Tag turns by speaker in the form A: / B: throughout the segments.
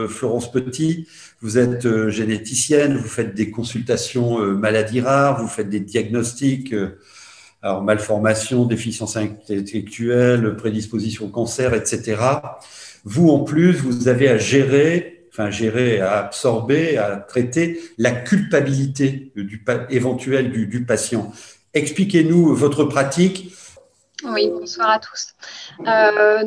A: Florence Petit. Vous êtes généticienne, vous faites des consultations maladies rares, vous faites des diagnostics, alors malformation, déficience intellectuelle, prédisposition au cancer, etc. Vous, en plus, vous avez à gérer, à absorber, à traiter la culpabilité éventuelle du patient. Expliquez-nous votre pratique.
B: Oui, bonsoir à tous.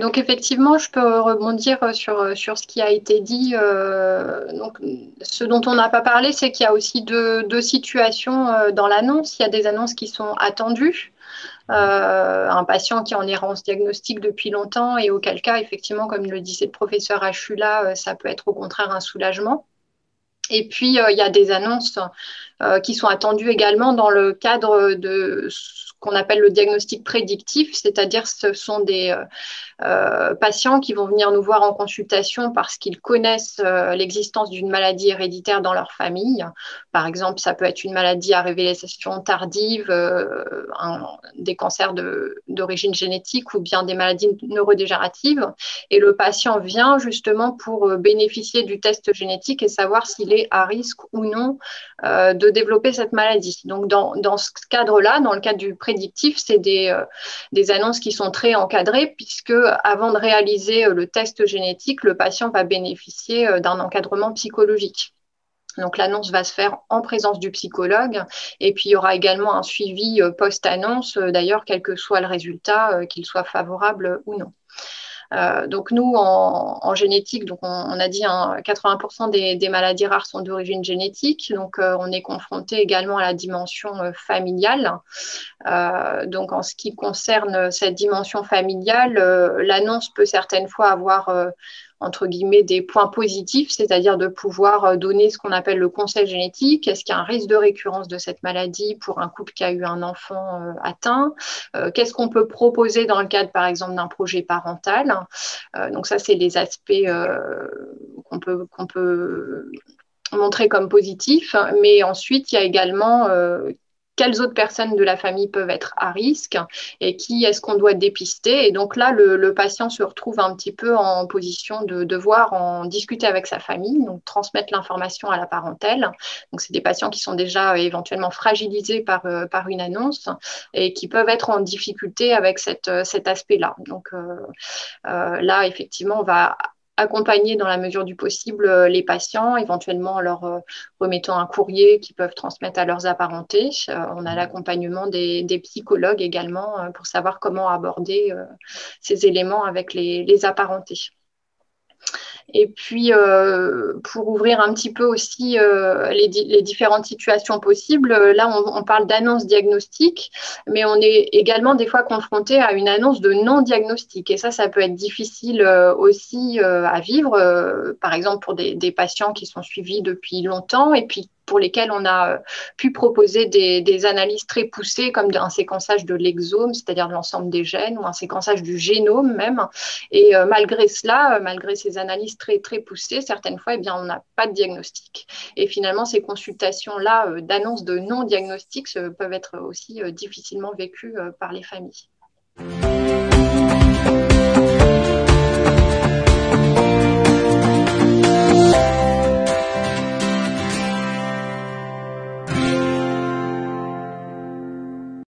B: Donc effectivement, je peux rebondir sur ce qui a été dit. Donc, ce dont on n'a pas parlé, c'est qu'il y a aussi deux situations dans l'annonce. Il y a des annonces qui sont attendues. Un patient qui est en errance diagnostique depuis longtemps et auquel cas, effectivement, comme le disait le professeur Achula, ça peut être au contraire un soulagement. Et puis, il y a des annonces qui sont attendues également dans le cadre de ce qu'on appelle le diagnostic prédictif, c'est-à-dire ce sont des patients qui vont venir nous voir en consultation parce qu'ils connaissent l'existence d'une maladie héréditaire dans leur famille. Par exemple, ça peut être une maladie à révélation tardive, des cancers d'origine génétique ou bien des maladies neurodégénératives. Et le patient vient justement pour bénéficier du test génétique et savoir s'il est à risque ou non de développer cette maladie. Donc, dans ce cadre-là, dans le cadre du prédictif, c'est des annonces qui sont très encadrées puisque avant de réaliser le test génétique, le patient va bénéficier d'un encadrement psychologique. Donc l'annonce va se faire en présence du psychologue et puis il y aura également un suivi post-annonce, d'ailleurs quel que soit le résultat, qu'il soit favorable ou non. Donc nous, en génétique, donc on a dit 80% des maladies rares sont d'origine génétique. Donc on est confronté également à la dimension familiale. Donc en ce qui concerne cette dimension familiale, l'annonce peut certaines fois avoir entre guillemets des points positifs, c'est-à-dire de pouvoir donner ce qu'on appelle le conseil génétique. Est-ce qu'il y a un risque de récurrence de cette maladie pour un couple qui a eu un enfant atteint? Qu'est-ce qu'on peut proposer dans le cadre, par exemple, d'un projet parental? Donc ça, c'est les aspects qu'on peut montrer comme positifs. Mais ensuite, il y a également quelles autres personnes de la famille peuvent être à risque et qui est-ce qu'on doit dépister. Et donc là, le patient se retrouve un petit peu en position de devoir en discuter avec sa famille, donc transmettre l'information à la parentèle. Donc c'est des patients qui sont déjà éventuellement fragilisés par une annonce et qui peuvent être en difficulté avec cet aspect-là. Donc là, effectivement, on va accompagner dans la mesure du possible les patients, éventuellement en leur remettant un courrier qu'ils peuvent transmettre à leurs apparentés. On a l'accompagnement des psychologues également pour savoir comment aborder ces éléments avec les apparentés. Et puis, pour ouvrir un petit peu aussi les différentes situations possibles, là, on parle d'annonce diagnostique, mais on est également des fois confronté à une annonce de non-diagnostic. Et ça peut être difficile aussi à vivre, par exemple pour des patients qui sont suivis depuis longtemps et puis pour lesquels on a pu proposer des analyses très poussées comme un séquençage de l'exome, c'est-à-dire de l'ensemble des gènes, ou un séquençage du génome même. Et malgré cela, malgré ces analyses très, très poussées, certaines fois, eh bien, on n'a pas de diagnostic. Et finalement, ces consultations-là d'annonce de non-diagnostic peuvent être aussi difficilement vécues par les familles.